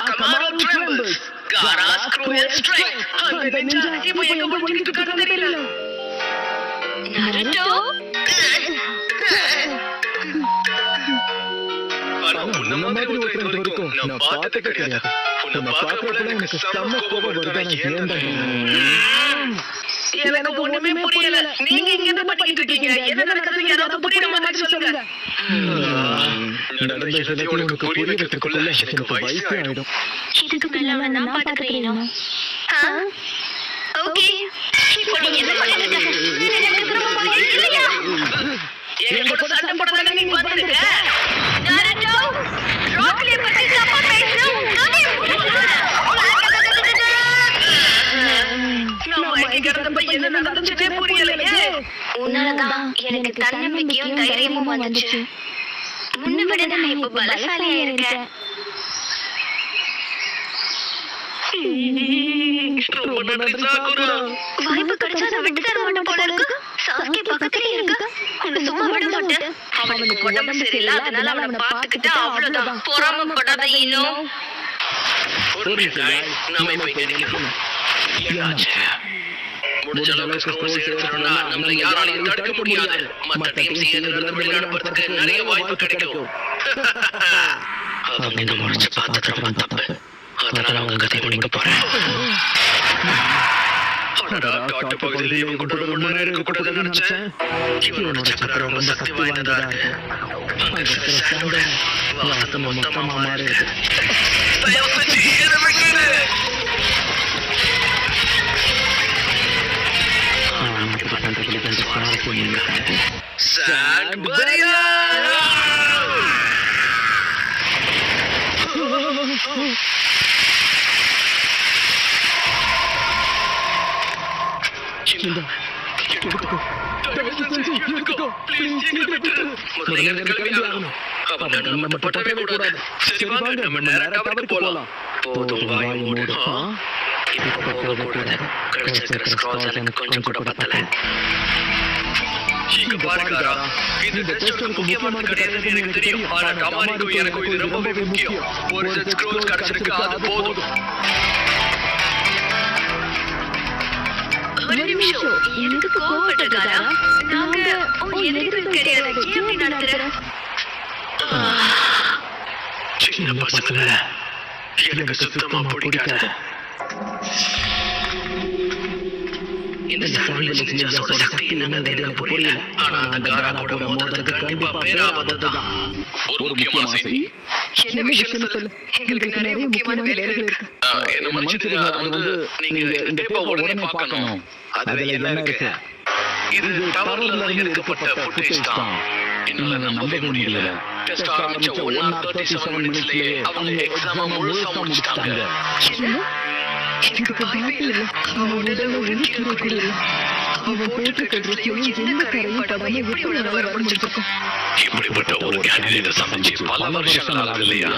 Kamaru trembles. Gaara's cruel strength. அந்த ninja இப்போ எங்க ஒளிஞ்சிட்டு இருக்கான்னு தெரியல. Naruto? உன்ன மாதிரி ஒருத்தர் வரைக்கும் நான் பார்த்ததே கிடையாது. உன்னை பார்க்கறப்ப எனக்கு செம்ம கோபம் வருது. எனக்கு ஒண்ணுமே புரியல. நீங்க இங்க என்ன பண்ணிட்டு இருக்கீங்க? என்ன நடக்குதுன்னு யாராவது புரியுற மாதிரி சொல்லுங்க. நடந்த விஷயத்தை உனக்கு புரிய வைக்கிறதுக்குள்ள எனக்கு வயசு ஆயிடும். இதுக்கு மேல அவனை நான் பாத்துக்கிறேன். ஓகே. இப்போ நீங்க என்ன பண்ணிட்டு இருக்கீங்க? எனக்கு திரும்ப போறீங்க இல்லையா? எங்க கூட சண்டை போடுறதுல நீங்க வந்துடுங்க. நாருட்டோ, ராக்லி பத்தி தப்பா பேசுறோம். என்ன நடந்துச்சே புரியலையே. உன்னாலதான் எனக்கு தன்னம்பிக்கையும் தைரியமும் வந்துச்சு. முன்ன விட நான் இப்ப பலசாலியா இருக்கேன். வாய்ப்பு கிடைச்சா நான் விட்டு தர மாட்டேன் போல இருக்கு. சாக்கி பக்கத்துலயே இருக்கு. அவனை சும்மா விட மாட்டேன். அவனுக்கு உடம்பு சரியில்லை, அதனால அவனை பார்த்துக்கிட்டு அவ்வளவுதான். பொறாமப்படாத இன்னும். நம்ம இப்ப இங்க நிக்கணும். முடிஞ்ச அளவுக்கு ஸ்கோர் சேர்க்கணும்னா நம்மள யாராலையும் தடுக்க முடியாது. மத்த டீம் சேர்ந்ததுல இருந்து விளையாடுறதுக்கு நிறைய வாய்ப்பு கிடைக்கும். அவங்க முறைச்சு பார்த்தது ரொம்ப தப்பு. அதனால அவங்க கதை முடிக்க போறேன். காட்டு பகுதியில் இவங்க கூட ரொம்ப நேரம் இருக்கக்கூடாதுன்னு நினைச்சேன். இவனோட சக்கரம் ரொம்ப சக்தி வாய்ந்ததா இருக்கு. அங்க இருக்கிற சாண்டர் வாசம் மொத்தமா மாறி இருக்கு. Sand barrier! கொஞ்சம் கூட பத்தல. இந்த டெஸ்ட் எனக்கு முக்கியமானது கிடையாதுன்னு எனக்கு தெரியும். ஆனா கமாரிக்கும் எனக்கும் இது ரொம்பவே முக்கியம். ஒரு செட் ஸ்க்ரோல்ஸ் கிடைச்சிருக்கு, அது போதும். ஒரு நிமிஷம், எனக்கு கோவப்பட்டிருக்காரா? நாங்க உன் எதிர்ப்பு கிடையாது. ஏன் இப்படி நடக்கிற? சின்ன பசங்கள எனக்கு சுத்தமா பிடிக்காது. இந்த சாண்ட்விச் நிஞ்சாஸோட சக்தி என்னன்னு எனக்கு புரியல. ஆனா அந்த காரா கூட மோதுறது கண்டிப்பா பேராபத்துதான். ஒரு முக்கியமான செய்தி. என்ன விஷயம் சொல்லு. எங்களுக்கு நிறைய முக்கியமான வேலைகள் இருக்கு. என்ன மன்னிச்சிடுங்க, அது வந்து நீங்க இந்த டேப்பை உடனே பார்க்கணும். அதுல என்ன இருக்கு? இது டவர்ல இருந்து எடுக்கப்பட்ட ஃபுட்டேஜ் தான். என்னால நம்பவே முடியல. டெஸ்ட் ஆரம்பிச்ச 1:37 மினிட்ஸ்லயே அவங்க எக்ஸாம முழுசா முடிச்சிட்டாங்க. எனக்கு வாய்ப்பே இல்லை. அவன் உடல்ல ஒரு கீரை கூட இல்லை. அவன் போட்டிருக்க ட்ரெஸ்லயும் எந்த கரையும் படாம எப்படி உடனே வர முடிஞ்சிருக்கும்? இப்படிப்பட்ட ஒரு கேண்டிடேட் சமைச்சு பல வருஷங்கள் ஆகலையா?